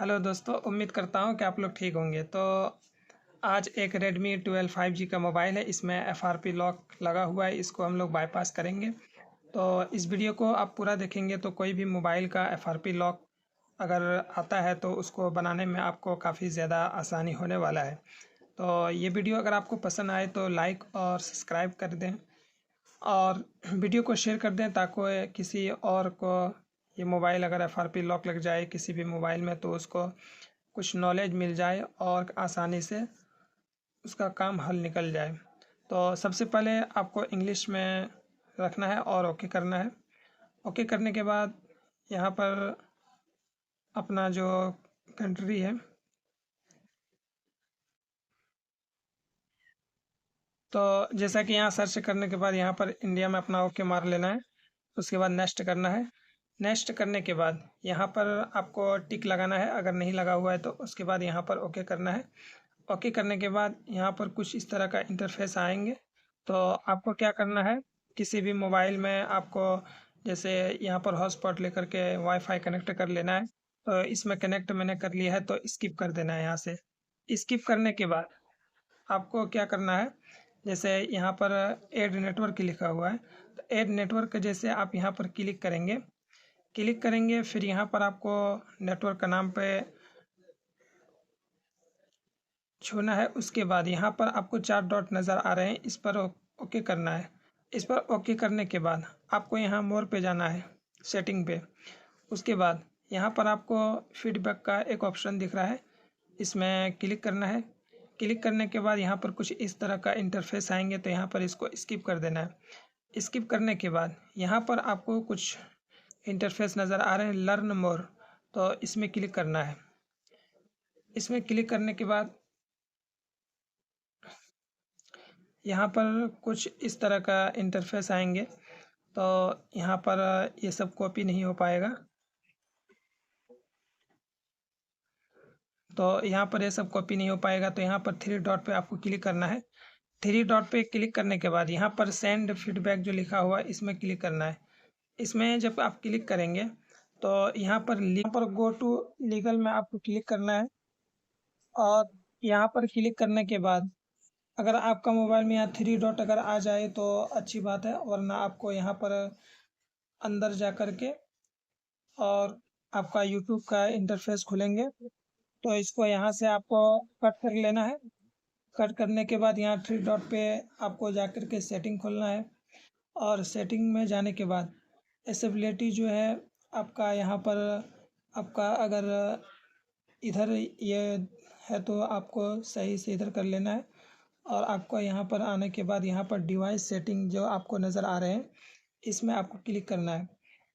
Hello दोस्तों, उम्मीद करता हूँ कि आप लोग ठीक होंगे। तो आज एक Redmi 12 5G का मोबाइल है। इसमें FRP लॉक लगा हुआ है, इसको हम लोग बाईपास करेंगे। तो इस वीडियो को आप पूरा देखेंगे तो कोई भी मोबाइल का FRP लॉक अगर आता है तो उसको बनाने में आपको काफ़ी ज़्यादा आसानी होने वाला है। तो ये वीडियो अगर आपको पसंद आए तो लाइक और सब्सक्राइब कर दें और वीडियो को शेयर कर दें ताकि किसी और को ये मोबाइल अगर FRP लॉक लग जाए किसी भी मोबाइल में तो उसको कुछ नॉलेज मिल जाए और आसानी से उसका काम हल निकल जाए। तो सबसे पहले आपको इंग्लिश में रखना है और ओके करना है। ओके करने के बाद यहाँ पर अपना जो कंट्री है तो जैसा कि यहाँ सर्च करने के बाद यहाँ पर इंडिया में अपना ओके मार लेना है। उसके बाद नेक्स्ट करना है। नेक्स्ट करने के बाद यहाँ पर आपको टिक लगाना है, अगर नहीं लगा हुआ है तो उसके बाद यहाँ पर ओके करना है। ओके करने के बाद यहाँ पर कुछ इस तरह का इंटरफेस आएंगे। तो आपको क्या करना है, किसी भी मोबाइल में आपको जैसे यहाँ पर हॉटस्पॉट लेकर के वाईफाई कनेक्ट कर लेना है। तो इसमें कनेक्ट मैंने कर लिया है तो स्किप कर देना है। यहाँ से स्किप करने के बाद आपको क्या करना है, जैसे यहाँ पर ऐड नेटवर्क लिखा हुआ है तो ऐड नेटवर्क जैसे आप यहाँ पर क्लिक करेंगे फिर यहाँ पर आपको नेटवर्क का नाम पे छूना है। उसके बाद यहाँ पर आपको 4 डॉट नज़र आ रहे हैं, इस पर ओके करना है। इस पर ओके करने के बाद आपको यहाँ मोर पे जाना है, सेटिंग पे। उसके बाद यहाँ पर आपको फीडबैक का एक ऑप्शन दिख रहा है, इसमें क्लिक करना है। क्लिक करने के बाद यहाँ पर कुछ इस तरह का इंटरफेस आएंगे तो यहाँ पर इसको स्किप कर देना है। स्किप करने के बाद यहाँ पर आपको कुछ इंटरफेस नज़र आ रहे हैं, लर्न मोर, तो इसमें क्लिक करना है। इसमें क्लिक करने के बाद यहाँ पर कुछ इस तरह का इंटरफेस आएंगे तो यहाँ पर ये सब कॉपी नहीं हो पाएगा। तो यहाँ पर ये सब कॉपी नहीं हो पाएगा तो यहाँ पर 3 डॉट पे आपको क्लिक करना है। 3 डॉट पे क्लिक करने के बाद यहाँ पर सेंड फीडबैक जो लिखा हुआ है इसमें क्लिक करना है। इसमें जब आप क्लिक करेंगे तो यहाँ पर गो टू लीगल में आपको क्लिक करना है। और यहाँ पर क्लिक करने के बाद अगर आपका मोबाइल में यहाँ 3 डॉट अगर आ जाए तो अच्छी बात है, वरना आपको यहाँ पर अंदर जा कर के और आपका यूट्यूब का इंटरफेस खुलेंगे तो इसको यहाँ से आपको कट कर लेना है। कट करने के बाद यहाँ 3 डॉट पे आपको जा कर के सेटिंग खोलना है और सेटिंग में जाने के बाद एसेबिलिटी जो है आपका यहाँ पर आपका अगर इधर ये है तो आपको सही से इधर कर लेना है। और आपको यहाँ पर आने के बाद यहाँ पर डिवाइस सेटिंग जो आपको नज़र आ रहे हैं इसमें आपको क्लिक करना है।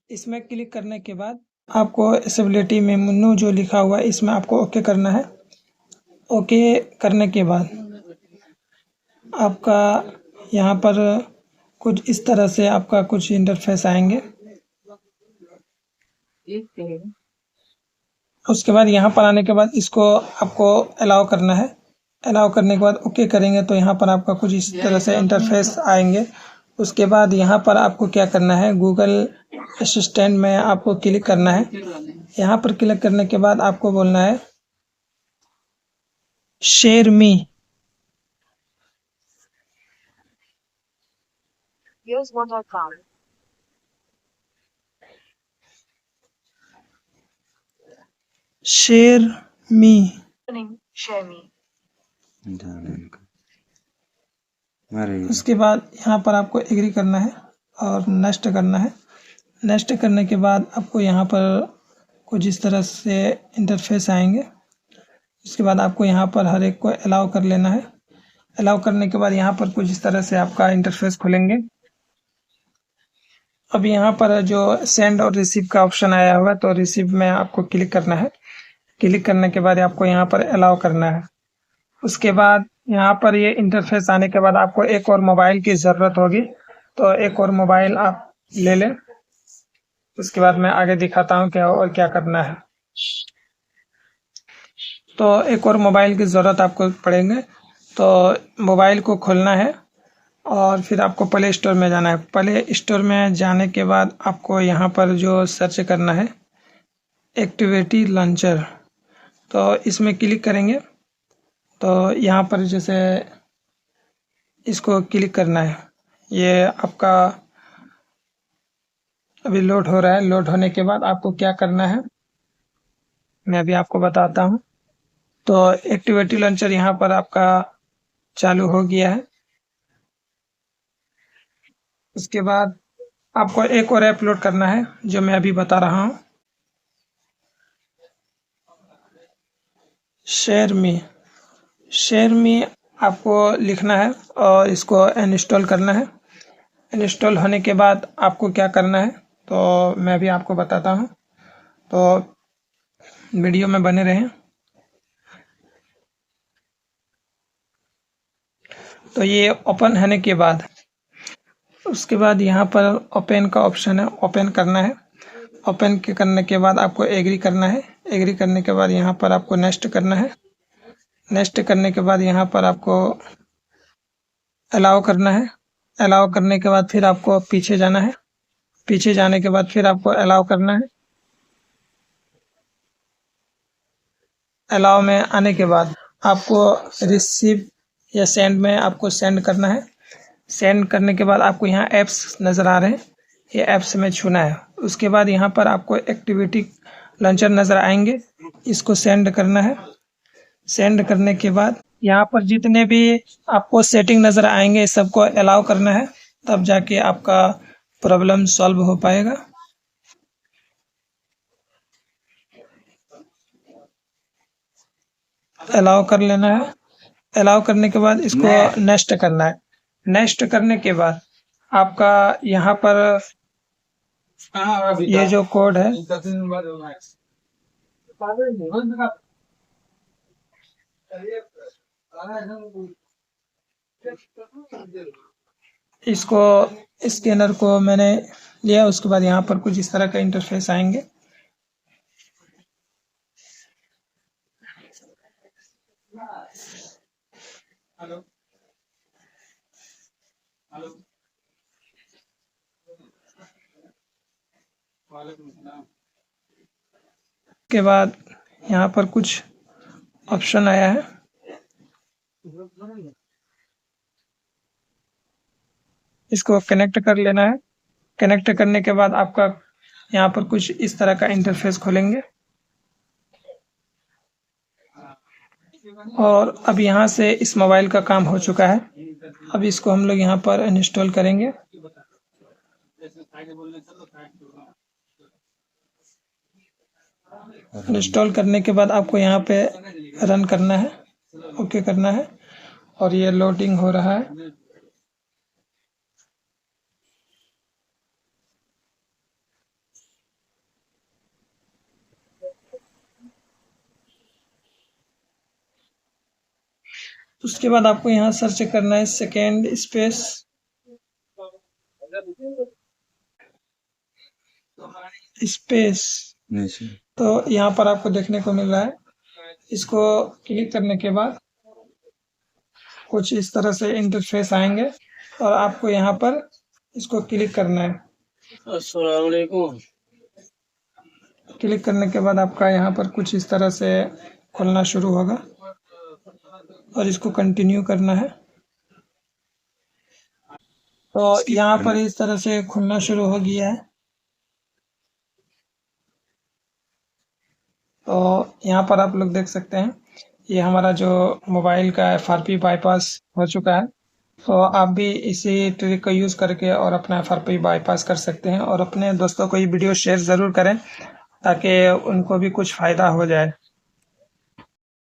इसमें क्लिक करने के बाद आपको एसेबिलिटी मेनू जो लिखा हुआ है इसमें आपको ओके करना है। ओके करने के बाद आपका यहाँ पर कुछ इस तरह से आपका कुछ इंटरफेस आएंगे। उसके बाद यहाँ पर आने के बाद इसको आपको अलाउ करना है। अलाउ करने के बाद ओके करेंगे तो यहाँ पर आपका कुछ इस तरह से इंटरफेस आएंगे। उसके बाद यहाँ पर आपको क्या करना है, गूगल असिस्टेंट में आपको क्लिक करना है। यहाँ पर क्लिक करने के बाद आपको बोलना है शेयर मी। Share me. उसके बाद यहाँ पर आपको एग्री करना है और नेक्स्ट करना है। नेक्स्ट करने के बाद आपको यहाँ पर कुछ इस तरह से इंटरफेस आएंगे। उसके बाद आपको यहाँ पर हर एक को अलाउ कर लेना है। अलाउ करने के बाद यहाँ पर कुछ इस तरह से आपका इंटरफेस खुलेंगे। अब यहाँ पर जो सेंड और रिसीव का ऑप्शन आया हुआ है तो रिसीव में आपको क्लिक करना है। क्लिक करने के बाद आपको यहाँ पर अलाउ करना है। उसके बाद यहाँ पर ये इंटरफेस आने के बाद आपको एक और मोबाइल की ज़रूरत होगी तो एक और मोबाइल आप ले लें। उसके बाद मैं आगे दिखाता हूँ क्या और क्या करना है। तो एक और मोबाइल की ज़रूरत आपको पड़ेंगे तो मोबाइल को खोलना है और फिर आपको प्ले स्टोर में जाना है। प्ले स्टोर में जाने के बाद आपको यहाँ पर जो सर्च करना है एक्टिविटी लॉन्चर, तो इसमें क्लिक करेंगे तो यहाँ पर जैसे इसको क्लिक करना है। ये आपका अभी लोड हो रहा है। लोड होने के बाद आपको क्या करना है मैं अभी आपको बताता हूँ। तो एक्टिविटी लॉन्चर यहाँ पर आपका चालू हो गया है। उसके बाद आपको एक और ऐप लोड करना है जो मैं अभी बता रहा हूँ। शेयर में आपको लिखना है और इसको इंस्टॉल करना है। इंस्टॉल होने के बाद आपको क्या करना है तो मैं भी आपको बताता हूँ। तो वीडियो में बने रहें। तो ये ओपन होने के बाद उसके बाद यहाँ पर ओपन का ऑप्शन है, ओपन करना है। ओपन के करने के बाद आपको एग्री करना है। एग्री करने के बाद यहाँ पर आपको नेक्स्ट करना है। नेक्स्ट करने के बाद यहाँ पर आपको अलाउ करना है। अलाउ करने के बाद फिर आपको पीछे जाना है। पीछे जाने के बाद फिर आपको अलाउ करना है। अलाउ में आने के बाद आपको रिसीव या सेंड में आपको सेंड करना है। सेंड करने के बाद आपको यहाँ ऐप्स नज़र आ रहे हैं, ये ऐप्स में छूना है। उसके बाद यहाँ पर आपको एक्टिविटी लॉन्चर नज़र आएंगे, इसको सेंड करना है। सेंड करने के बाद यहाँ पर जितने भी आपको सेटिंग नज़र आएंगे इस सबको अलाउ करना है, तब जाके आपका प्रॉब्लम सॉल्व हो पाएगा। अलाउ कर लेना है। अलाउ करने के बाद इसको नेक्स्ट करना है। नेक्स्ट करने के बाद आपका यहाँ पर ये जो कोड है इसको स्कैनर को मैंने लिया। उसके बाद यहाँ पर कुछ इस तरह का इंटरफेस आएंगे। के बाद यहाँ पर कुछ ऑप्शन आया है, इसको कनेक्ट कर लेना है। कनेक्ट करने के बाद आपका यहाँ पर कुछ इस तरह का इंटरफेस खोलेंगे और अब यहाँ से इस मोबाइल का काम हो चुका है। अब इसको हम लोग यहाँ पर इंस्टॉल करेंगे। इंस्टॉल करने के बाद आपको यहाँ पे रन करना है, ओके करना है और ये लोडिंग हो रहा है। उसके बाद आपको यहाँ सर्च करना है सेकेंड स्पेस तो यहाँ पर आपको देखने को मिल रहा है। इसको क्लिक करने के बाद कुछ इस तरह से इंटरफेस आएंगे और आपको यहाँ पर इसको क्लिक करना है। अस्सलाम वालेकुम। क्लिक करने के बाद आपका यहाँ पर कुछ इस तरह से खुलना शुरू होगा और इसको कंटिन्यू करना है। तो यहाँ पर इस तरह से खुलना शुरू हो गया है। तो यहाँ पर आप लोग देख सकते हैं ये हमारा जो मोबाइल का FRP बाईपास हो चुका है। तो आप भी इसी ट्रिक का यूज़ करके और अपना FRP बाईपास कर सकते हैं और अपने दोस्तों को ये वीडियो शेयर ज़रूर करें ताकि उनको भी कुछ फ़ायदा हो जाए।